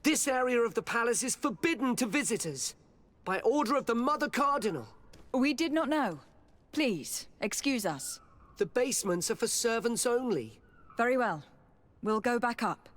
This area of the palace is forbidden to visitors, by order of the Mother Cardinal. We did not know. Please, excuse us. The basements are for servants only. Very well. We'll go back up.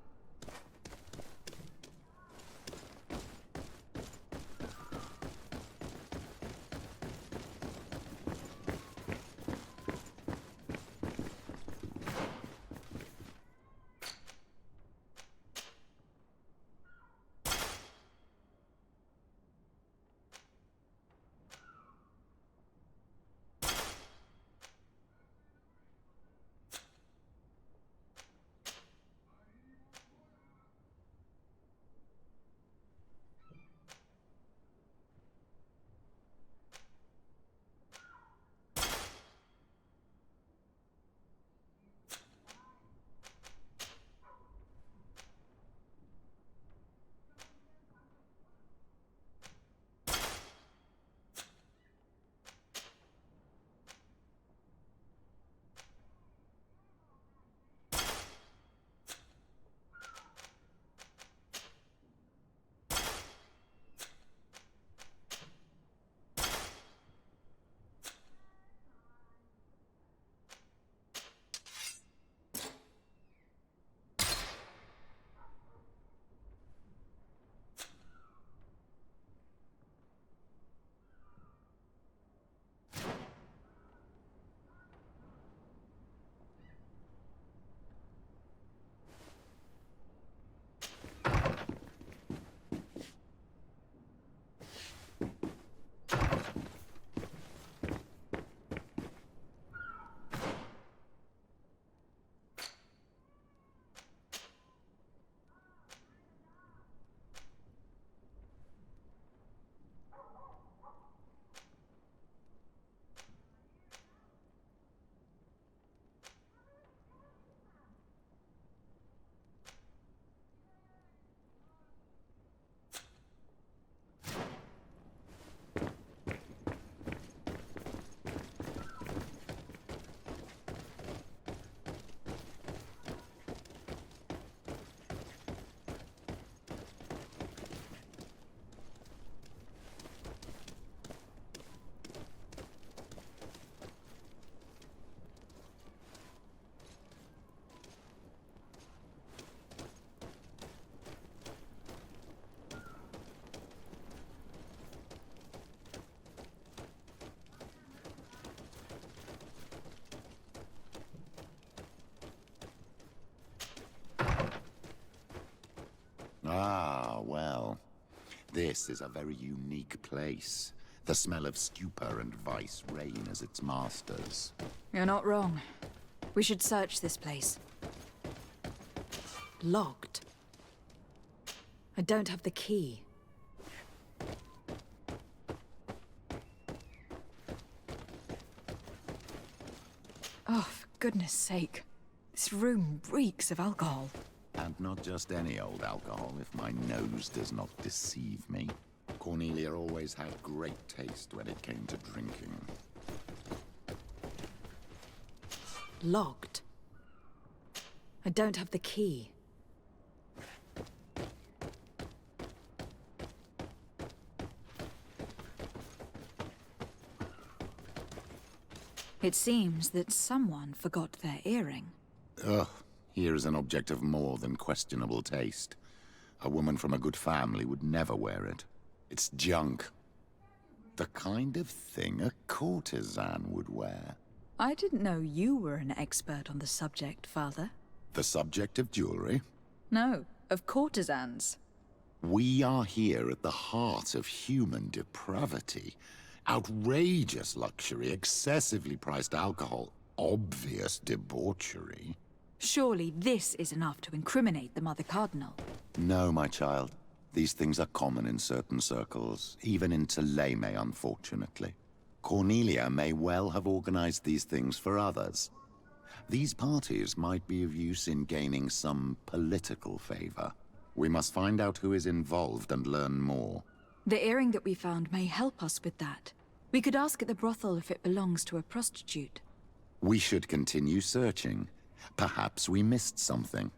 Ah, well. This is a very unique place. The smell of stupor and vice reign as its masters. You're not wrong. We should search this place. Locked. I don't have the key. Oh, for goodness sake. This room reeks of alcohol. And not just any old alcohol, if my nose does not deceive me. Cornelia always had great taste when it came to drinking. Locked. I don't have the key. It seems that someone forgot their earring. Ugh, here is an object of more than questionable taste. A woman from a good family would never wear it. It's junk. The kind of thing a courtesan would wear. I didn't know you were an expert on the subject, Father. The subject of jewelry? No, of courtesans. We are here at the heart of human depravity. Outrageous luxury, excessively priced alcohol, obvious debauchery. Surely this is enough to incriminate the Mother Cardinal. No, my child. These things are common in certain circles, even in Thélème, unfortunately. Cornelia may well have organized these things for others. These parties might be of use in gaining some political favor. We must find out who is involved and learn more. The earring that we found may help us with that. We could ask at the brothel if it belongs to a prostitute. We should continue searching. Perhaps we missed something.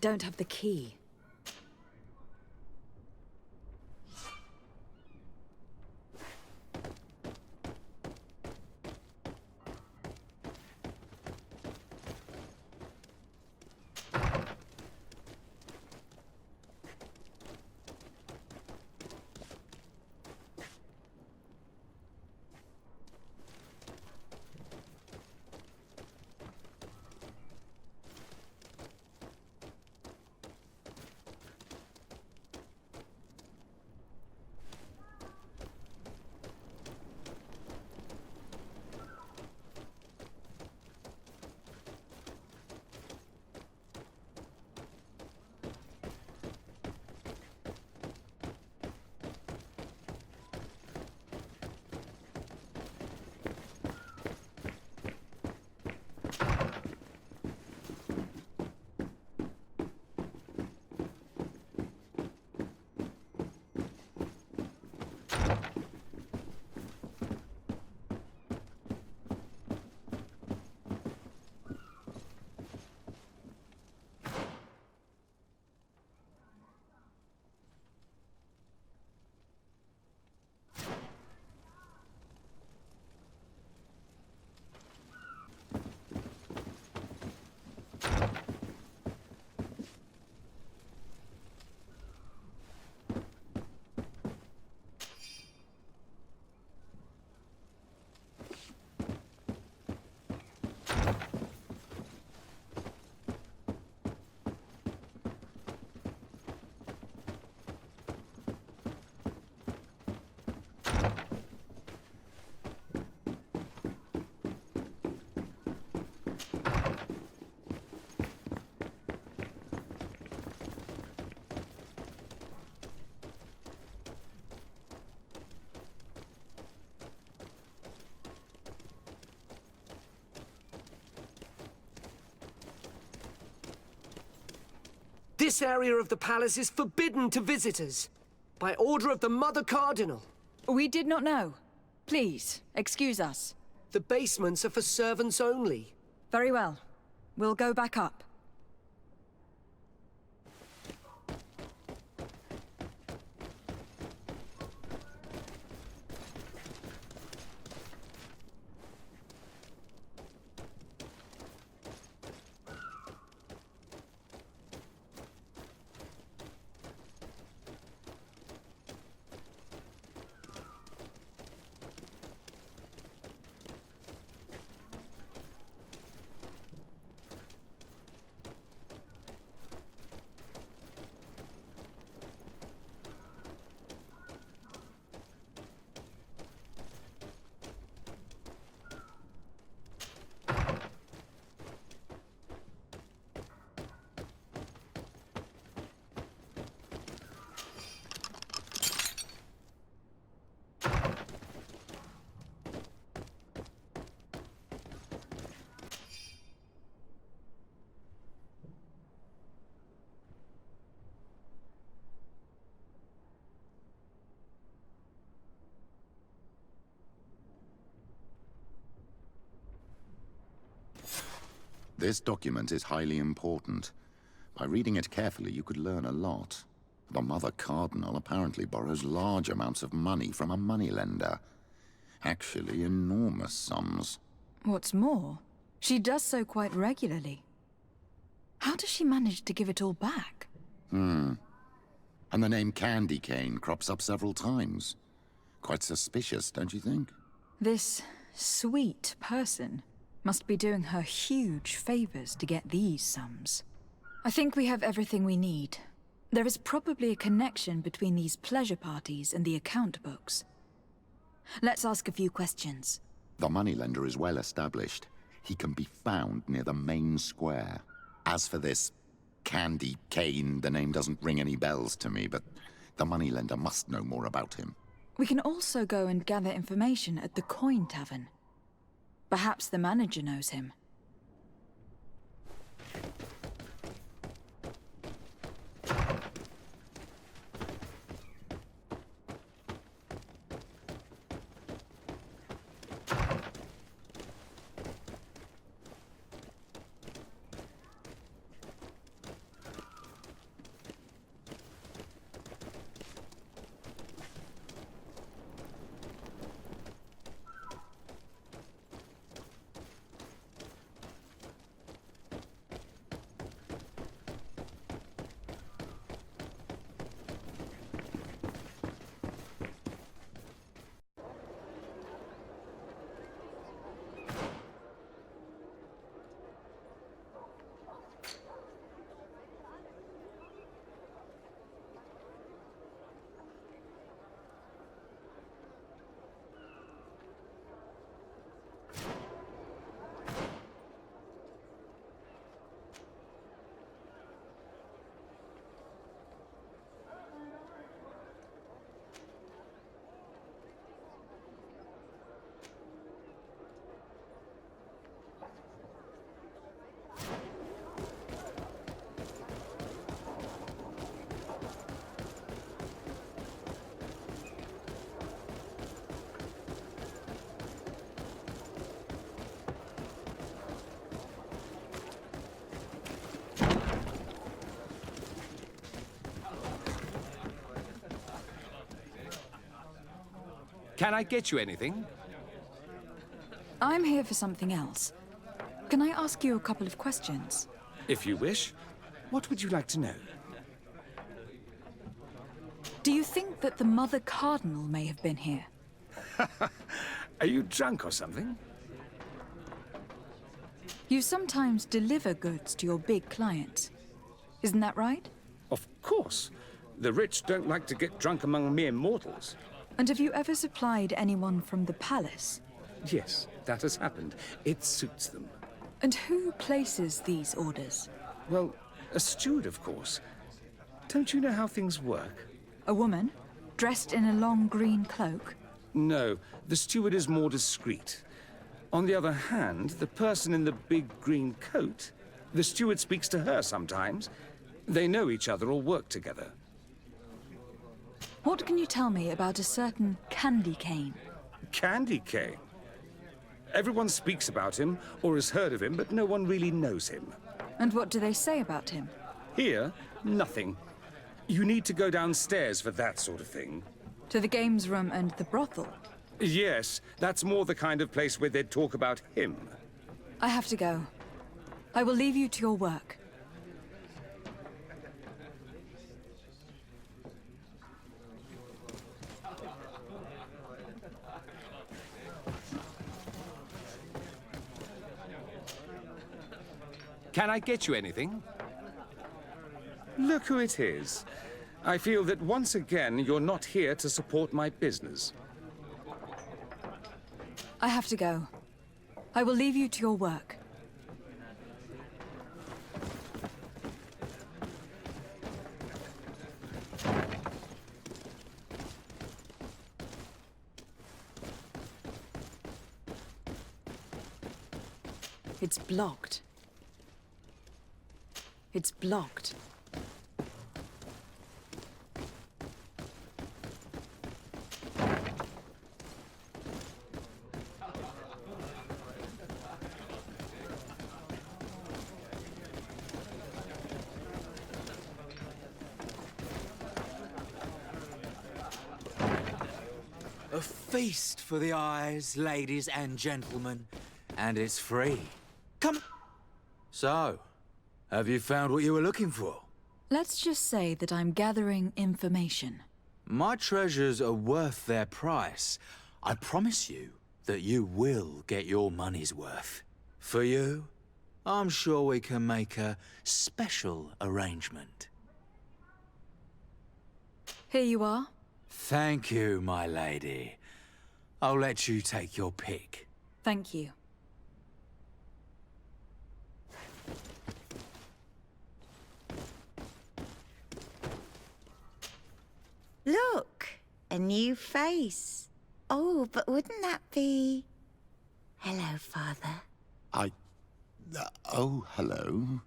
don't have the key. This area of the palace is forbidden to visitors, by order of the Mother Cardinal. We did not know. Please, excuse us. The basements are for servants only. Very well. We'll go back up. This document is highly important. By reading it carefully, you could learn a lot. The Mother Cardinal apparently borrows large amounts of money from a moneylender. Actually, enormous sums. What's more, she does so quite regularly. How does she manage to give it all back? And the name Candy Cane crops up several times. Quite suspicious, don't you think? This sweet person must be doing her huge favors to get these sums. I think we have everything we need. There is probably a connection between these pleasure parties and the account books. Let's ask a few questions. The moneylender is well established. He can be found near the main square. As for this Candy Cane, the name doesn't ring any bells to me, but the moneylender must know more about him. We can also go and gather information at the Coin Tavern. Perhaps the manager knows him. Can I get you anything? I'm here for something else. Can I ask you a couple of questions? If you wish. What would you like to know? Do you think that the Mother Cardinal may have been here? Are you drunk or something? You sometimes deliver goods to your big clients. Isn't that right? Of course. The rich don't like to get drunk among mere mortals. And have you ever supplied anyone from the palace? Yes, that has happened. It suits them. And who places these orders? Well, a steward, of course. Don't you know how things work? A woman? Dressed in a long green cloak? No, the steward is more discreet. On the other hand, the person in the big green coat, the steward speaks to her sometimes. They know each other or work together. What can you tell me about a certain Candy Cane? Candy Cane. Everyone speaks about him or has heard of him, but no one really knows him. And what do they say about him? Here, nothing. You need to go downstairs for that sort of thing. To the games room and the brothel? Yes, that's more the kind of place where they'd talk about him. I have to go. I will leave you to your work. Can I get you anything? Look who it is. I feel that once again you're not here to support my business. I have to go. I will leave you to your work. It's blocked. It's blocked. A feast for the eyes, ladies and gentlemen, and it's free. Come. So, have you found what you were looking for? Let's just say that I'm gathering information. My treasures are worth their price. I promise you that you will get your money's worth. For you, I'm sure we can make a special arrangement. Here you are. Thank you, my lady. I'll let you take your pick. Thank you. Look, a new face. Oh, but wouldn't that be... Hello, Father. Oh, hello.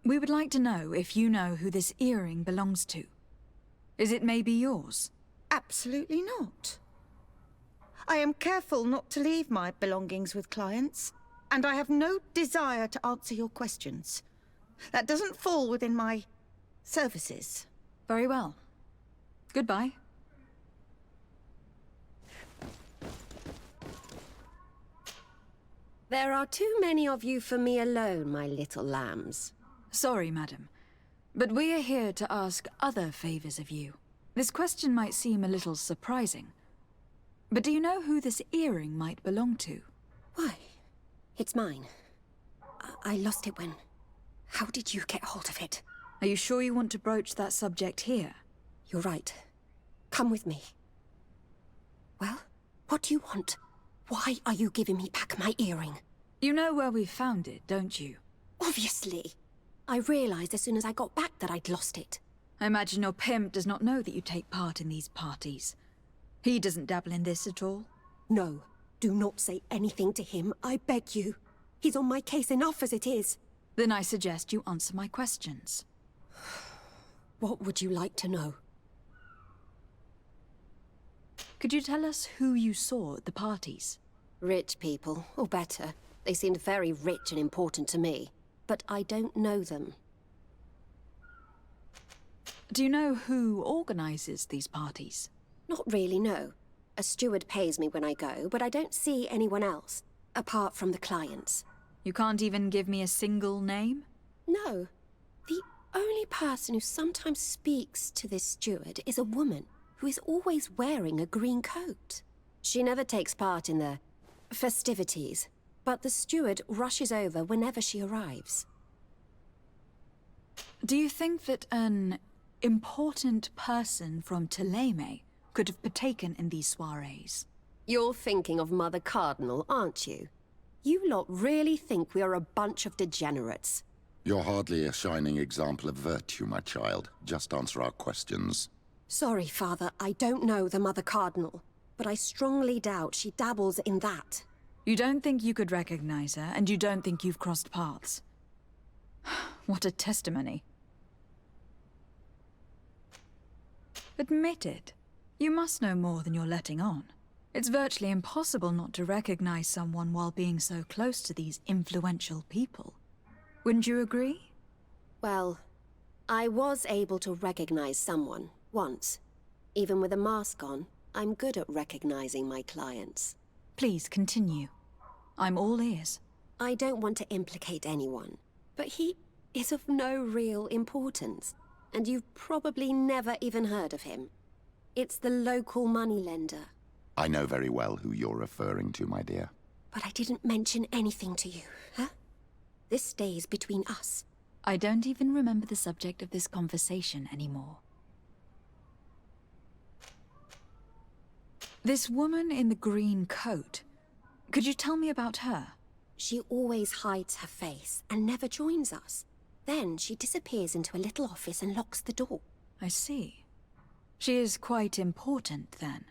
We would like to know if you know who this earring belongs to. Is it maybe yours? Absolutely not. I am careful not to leave my belongings with clients, and I have no desire to answer your questions. That doesn't fall within my services. Very well. Goodbye. There are too many of you for me alone, my little lambs. Sorry, madam. But we are here to ask other favors of you. This question might seem a little surprising. But do you know who this earring might belong to? Why? It's mine. I lost it when... How did you get hold of it? Are you sure you want to broach that subject here? You're right. Come with me. Well, what do you want? Why are you giving me back my earring? You know where we found it, don't you? Obviously. I realized as soon as I got back that I'd lost it. I imagine your pimp does not know that you take part in these parties. He doesn't dabble in this at all? No. Do not say anything to him, I beg you. He's on my case enough as it is. Then I suggest you answer my questions. What would you like to know? Could you tell us who you saw at the parties? Rich people, or better. They seemed very rich and important to me. But I don't know them. Do you know who organizes these parties? Not really, no. A steward pays me when I go, but I don't see anyone else, apart from the clients. You can't even give me a single name? No. The only person who sometimes speaks to this steward is a woman who is always wearing a green coat. She never takes part in the festivities, but the steward rushes over whenever she arrives. Do you think that an important person from Thélème could have partaken in these soirees? You're thinking of Mother Cardinal, aren't you? You lot really think we are a bunch of degenerates. You're hardly a shining example of virtue, my child. Just answer our questions. Sorry, Father, I don't know the Mother Cardinal, but I strongly doubt she dabbles in that. You don't think you could recognize her, and you don't think you've crossed paths. What a testimony. Admit it. You must know more than you're letting on. It's virtually impossible not to recognize someone while being so close to these influential people. Wouldn't you agree? Well, I was able to recognize someone, once. Even with a mask on, I'm good at recognizing my clients. Please continue. I'm all ears. I don't want to implicate anyone, but he is of no real importance, and you've probably never even heard of him. It's the local moneylender. I know very well who you're referring to, my dear. But I didn't mention anything to you, huh? This stays between us. I don't even remember the subject of this conversation anymore. This woman in the green coat, could you tell me about her? She always hides her face and never joins us. Then she disappears into a little office and locks the door. I see. She is quite important, then.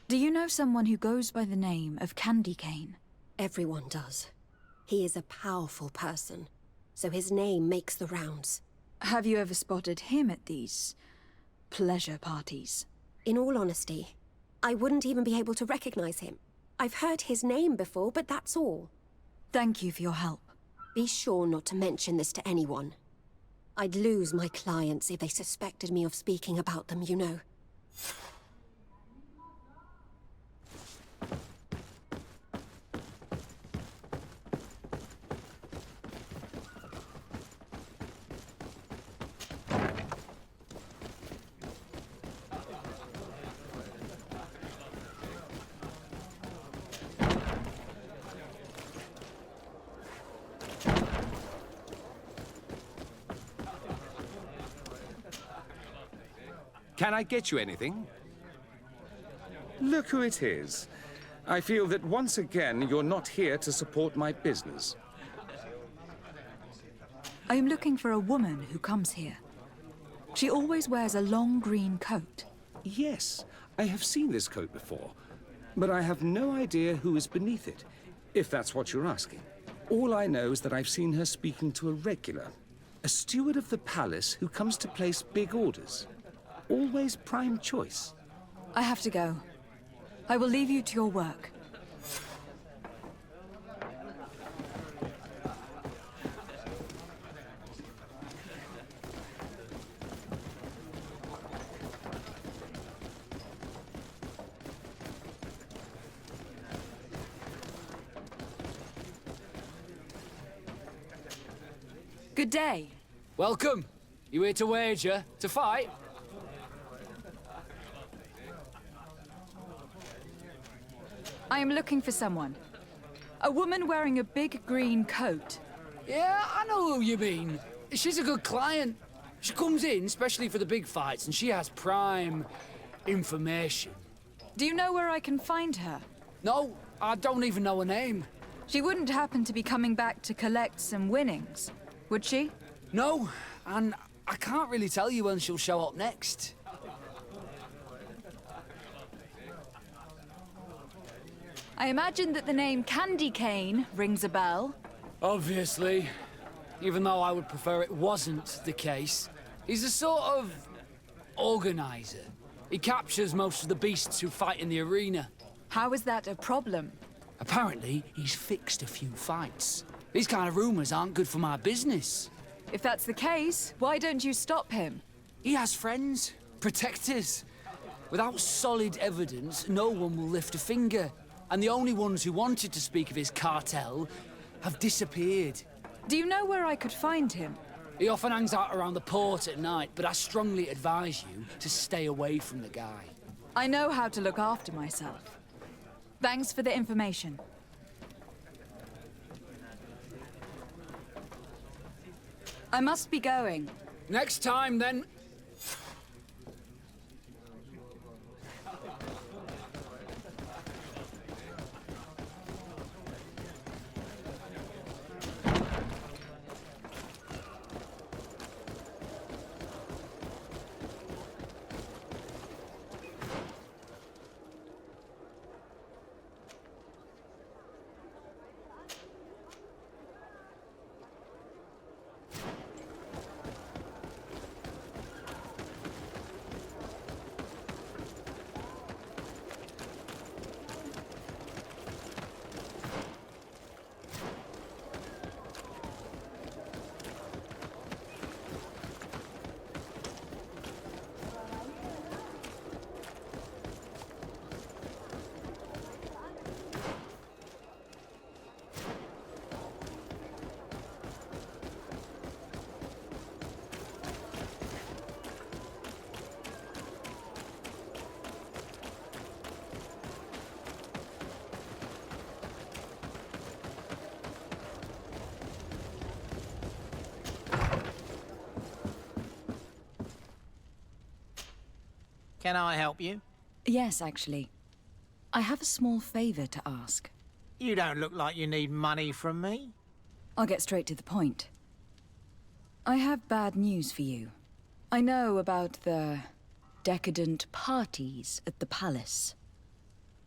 Do you know someone who goes by the name of Candy Cane? Everyone does. He is a powerful person, so his name makes the rounds. Have you ever spotted him at these pleasure parties? In all honesty, I wouldn't even be able to recognize him. I've heard his name before, but that's all. Thank you for your help. Be sure not to mention this to anyone. I'd lose my clients if they suspected me of speaking about them, you know. Can I get you anything? Look who it is. I feel that once again you're not here to support my business. I am looking for a woman who comes here. She always wears a long green coat. Yes, I have seen this coat before, but I have no idea who is beneath it, if that's what you're asking. All I know is that I've seen her speaking to a regular, a steward of the palace who comes to place big orders. Always prime choice. I have to go. I will leave you to your work. Good day. Welcome. You here to wager? To fight? I am looking for someone. A woman wearing a big green coat. Yeah, I know who you mean. She's a good client. She comes in especially for the big fights, and she has prime information. Do you know where I can find her? No, I don't even know her name. She wouldn't happen to be coming back to collect some winnings, would she? No, and I can't really tell you when she'll show up next. I imagine that the name Candy Cane rings a bell. Obviously. Even though I would prefer it wasn't the case. He's a sort of organizer. He captures most of the beasts who fight in the arena. How is that a problem? Apparently, he's fixed a few fights. These kind of rumors aren't good for my business. If that's the case, why don't you stop him? He has friends, protectors. Without solid evidence, no one will lift a finger. And the only ones who wanted to speak of his cartel have disappeared. Do you know where I could find him? He often hangs out around the port at night, but I strongly advise you to stay away from the guy. I know how to look after myself. Thanks for the information. I must be going. Next time, then. Can I help you? Yes, actually. I have a small favor to ask. You don't look like you need money from me. I'll get straight to the point. I have bad news for you. I know about the decadent parties at the palace.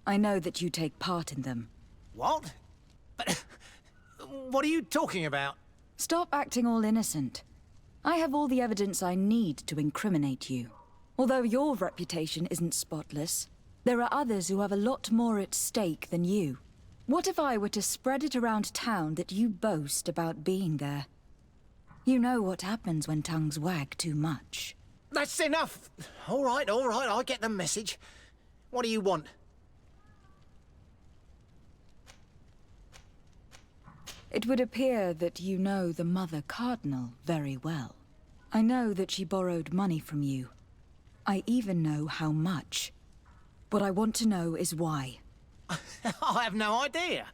I know that you take part in them. What? But what are you talking about? Stop acting all innocent. I have all the evidence I need to incriminate you. Although your reputation isn't spotless, there are others who have a lot more at stake than you. What if I were to spread it around town that you boast about being there? You know what happens when tongues wag too much. That's enough! All right, I get the message. What do you want? It would appear that you know the Mother Cardinal very well. I know that she borrowed money from you. I even know how much. What I want to know is why. I have no idea.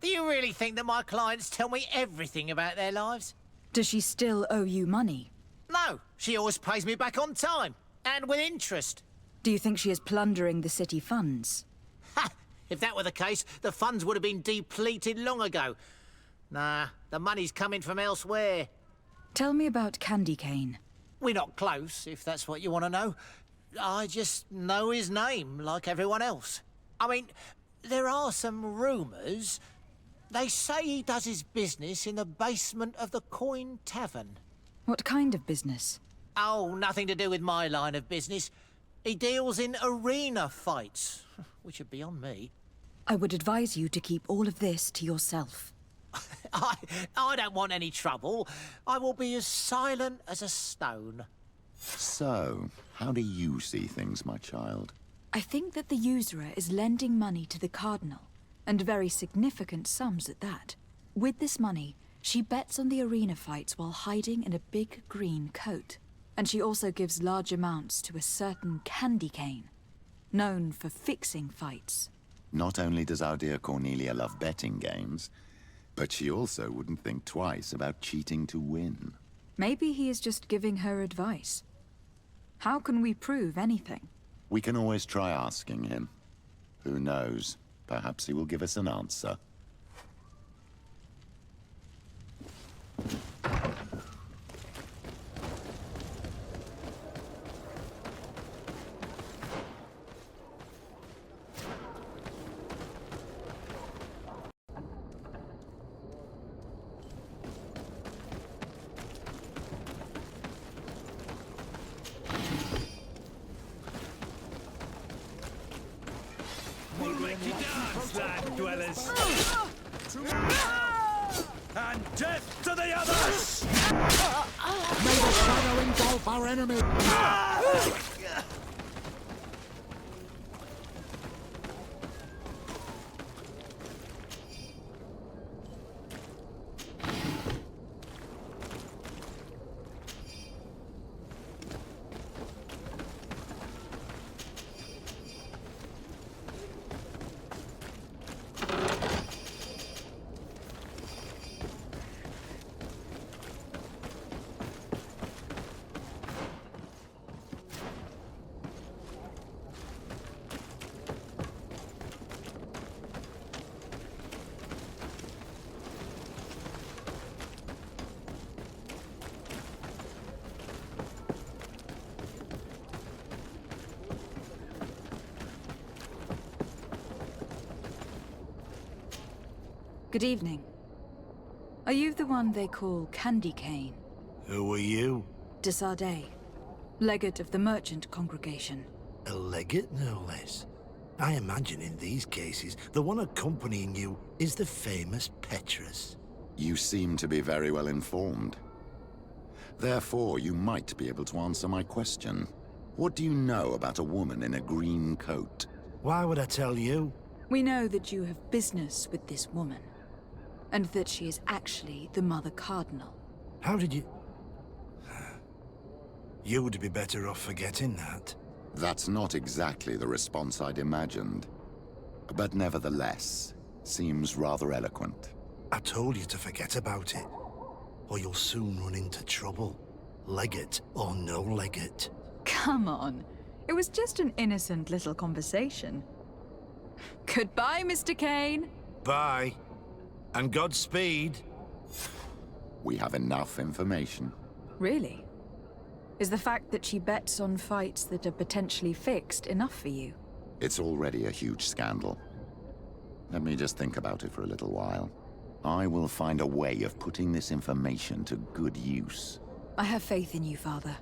Do you really think that my clients tell me everything about their lives? Does she still owe you money? No, she always pays me back on time, and with interest. Do you think she is plundering the city funds? Ha! If that were the case, the funds would have been depleted long ago. Nah, the money's coming from elsewhere. Tell me about Candy Cane. We're not close, if that's what you want to know. I just know his name, like everyone else. I mean, there are some rumours. They say he does his business in the basement of the Coin Tavern. What kind of business? Oh, nothing to do with my line of business. He deals in arena fights, which are beyond me. I would advise you to keep all of this to yourself. I don't want any trouble. I will be as silent as a stone. So, how do you see things, my child? I think that the usurer is lending money to the Cardinal, and very significant sums at that. With this money, she bets on the arena fights while hiding in a big green coat. And she also gives large amounts to a certain Candy Cane, known for fixing fights. Not only does our dear Cornelia love betting games, but she also wouldn't think twice about cheating to win. Maybe he is just giving her advice. How can we prove anything? We can always try asking him. Who knows? Perhaps he will give us an answer. Land dwellers. And death to the others! May the shadow engulf Our enemy... Good evening. Are you the one they call Candy Cane? Who are you? Desardet, legate of the merchant congregation. A legate, no less. I imagine in these cases, the one accompanying you is the famous Petrus. You seem to be very well informed. Therefore, you might be able to answer my question. What do you know about a woman in a green coat? Why would I tell you? We know that you have business with this woman, and that she is actually the Mother Cardinal. How did you... You would be better off forgetting that. That's not exactly the response I'd imagined. But nevertheless, seems rather eloquent. I told you to forget about it, or you'll soon run into trouble. Legate or no legate. Come on. It was just an innocent little conversation. Goodbye, Mr. Kane. Bye. And Godspeed. We have enough information. Really? Is the fact that she bets on fights that are potentially fixed enough for you? It's already a huge scandal. Let me just think about it for a little while. I will find a way of putting this information to good use. I have faith in you, Father.